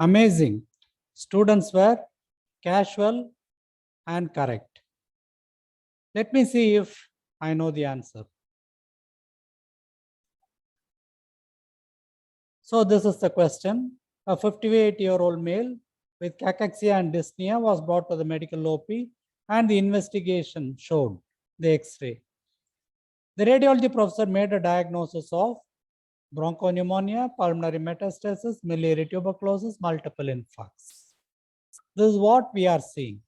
Amazing. Students were casual and correct. Let me see if I know the answer. So this is the question. A 58-year-old male with cachexia and dyspnea was brought to the medical OP and the investigation showed the X-ray. The radiology professor made a diagnosis of bronchopneumonia, pulmonary metastasis, miliary tuberculosis, multiple infarcts. This is what we are seeing.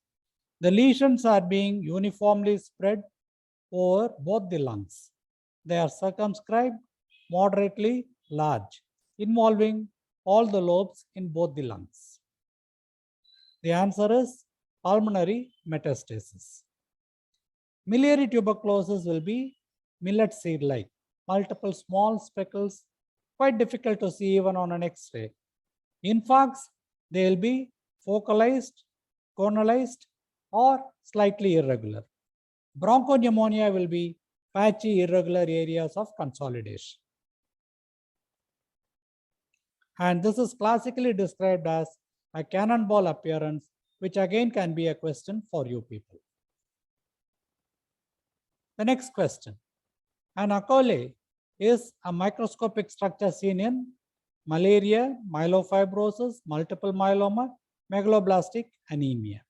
The lesions are being uniformly spread over both the lungs. They are circumscribed, moderately large, involving all the lobes in both the lungs. The answer is pulmonary metastasis. Miliary tuberculosis will be millet seed-like, multiple small speckles, quite difficult to see even on an X-ray. Infarcts, they will be focalized, conalized, or slightly irregular. Bronchopneumonia will be patchy, irregular areas of consolidation. And this is classically described as a cannonball appearance, which again can be a question for you people. The next question. An acole is a microscopic structure seen in malaria, myelofibrosis, multiple myeloma, megaloblastic anemia.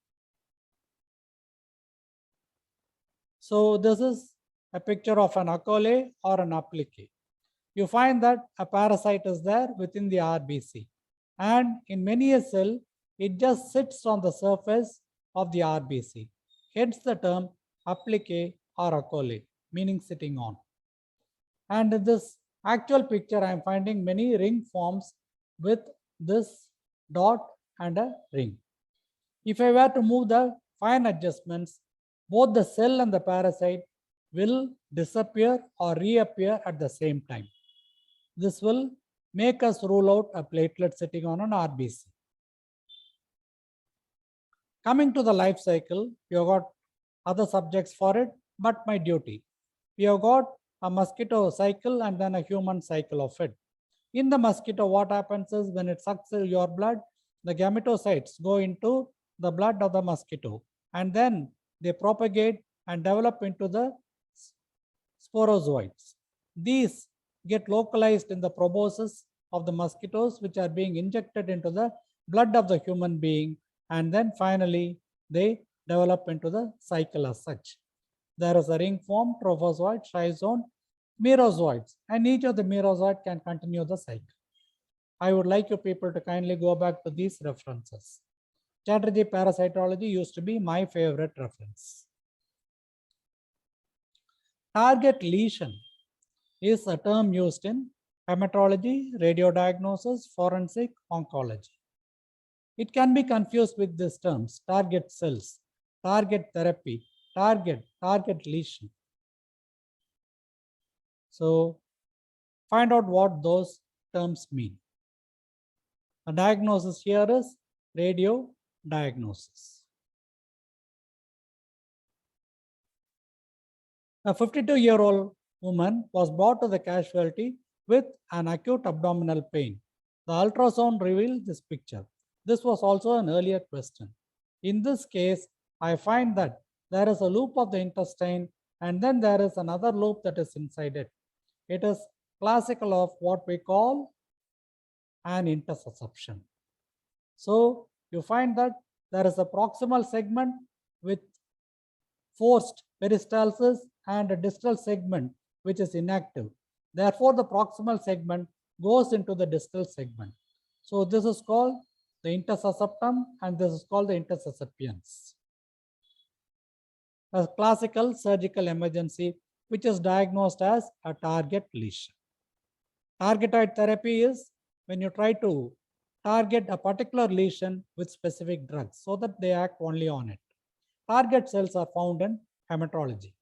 So this is a picture of an acole or an applique. You find that a parasite is there within the RBC, and in many a cell, it just sits on the surface of the RBC. Hence the term applique or acole, meaning sitting on. And in this actual picture, I am finding many ring forms with this dot and a ring. If I were to move the fine adjustments, both the cell and the parasite will disappear or reappear at the same time. This will make us rule out a platelet sitting on an RBC. Coming to the life cycle, you have got other subjects for it, but my duty. We have got a mosquito cycle and then a human cycle of it. In the mosquito, what happens is when it sucks your blood, the gametocytes go into the blood of the mosquito, and then they propagate and develop into the sporozoites. These get localized in the proboscis of the mosquitoes, which are being injected into the blood of the human being, and then finally they develop into the cycle as such. There is a ring form, trophozoite, schizone, merozoites, and each of the merozoite can continue the cycle. I would like you people to kindly go back to these references. Chatterjee parasitology used to be my favorite reference. Target lesion is a term used in hematology, radiodiagnosis, forensic, oncology. It can be confused with these terms: target cells, target therapy, target lesion. So find out what those terms mean. The diagnosis here is radio diagnosis. A 52-year-old woman was brought to the casualty with an acute abdominal pain. The ultrasound revealed this picture. This was also an earlier question. In this case, I find that there is a loop of the intestine and then there is another loop that is inside it. It is classical of what we call an intersusception. So you find that there is a proximal segment with forced peristalsis and a distal segment which is inactive. Therefore, the proximal segment goes into the distal segment. So this is called the intersusceptum and this is called the intersusceptions. A classical surgical emergency which is diagnosed as a target lesion. Targeted therapy is when you try to target a particular lesion with specific drugs so that they act only on it. Target cells are found in hematology.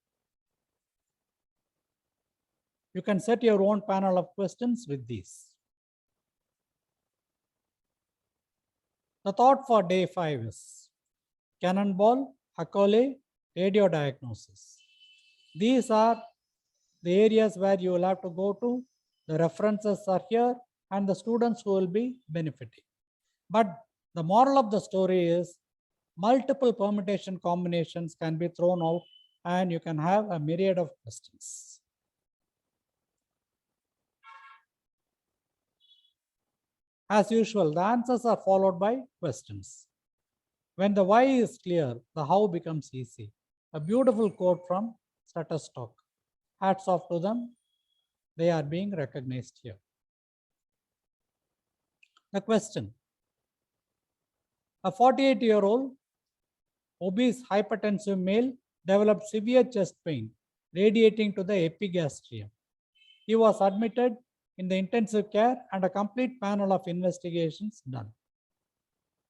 You can set your own panel of questions with these. The thought for day 5 is cannonball, acole, radiodiagnosis. These are the areas where you will have to go to. The references are here and the students who will be benefiting. But the moral of the story is multiple permutation combinations can be thrown out and you can have a myriad of questions. As usual, the answers are followed by questions. When the why is clear, the how becomes easy. A beautiful quote from Shutterstock. Hats off to them. They are being recognized here. The question. A 48-year-old obese hypertensive male developed severe chest pain radiating to the epigastrium. He was admitted in the intensive care and a complete panel of investigations done.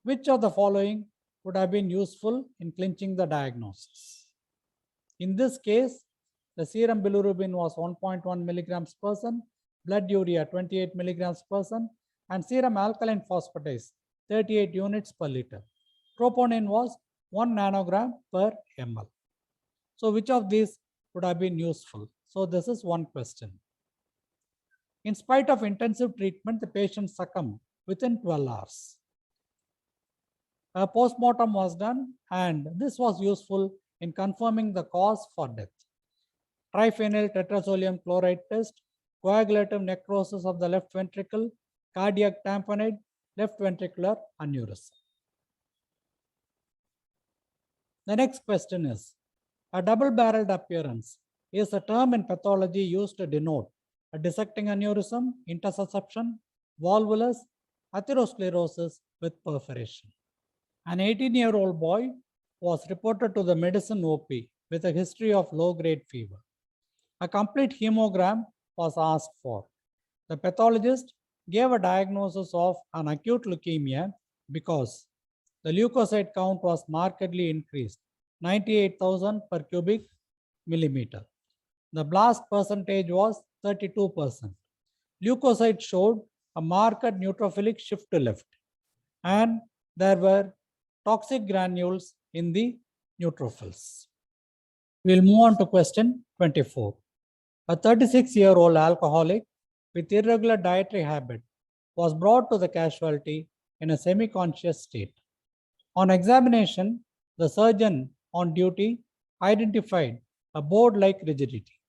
Which of the following would have been useful in clinching the diagnosis? In this case, the serum bilirubin was 1.1 milligrams per person, blood urea 28 milligrams per person, and serum alkaline phosphatase 38 units per liter. Troponin was 1 nanogram per ml. So which of these would have been useful? So this is one question. In spite of intensive treatment, the patient succumbed within 12 hours. A postmortem was done and this was useful in confirming the cause for death. Triphenyl tetrasodium chloride test, coagulative necrosis of the left ventricle, cardiac tamponade, left ventricular aneurysm. The next question is, a double-barreled appearance is a term in pathology used to denote a dissecting aneurysm, intersusception, volvulus, atherosclerosis with perforation. An 18-year-old boy was reported to the medicine OP with a history of low-grade fever. A complete hemogram was asked for. The pathologist gave a diagnosis of an acute leukemia because the leukocyte count was markedly increased, 98,000 per cubic millimeter. The blast percentage was 32%. Leukocytes showed a marked neutrophilic shift to left, and there were toxic granules in the neutrophils. We'll move on to question 24. A 36-year-old alcoholic with irregular dietary habit was brought to the casualty in a semi-conscious state. On examination, the surgeon on duty identified a board-like rigidity.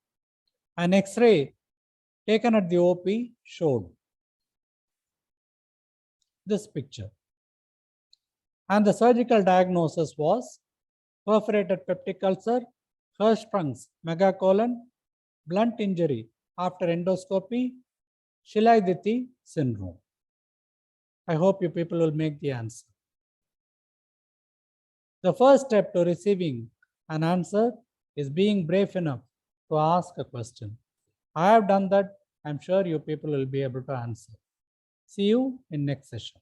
An X-ray taken at the OP showed this picture. And the surgical diagnosis was perforated peptic ulcer, Hirschsprung's megacolon, blunt injury after endoscopy, Chilaiditi syndrome. I hope you people will make the answer. The first step to receiving an answer is being brave enough to ask a question. I have done that. I'm sure you people will be able to answer. See you in next session.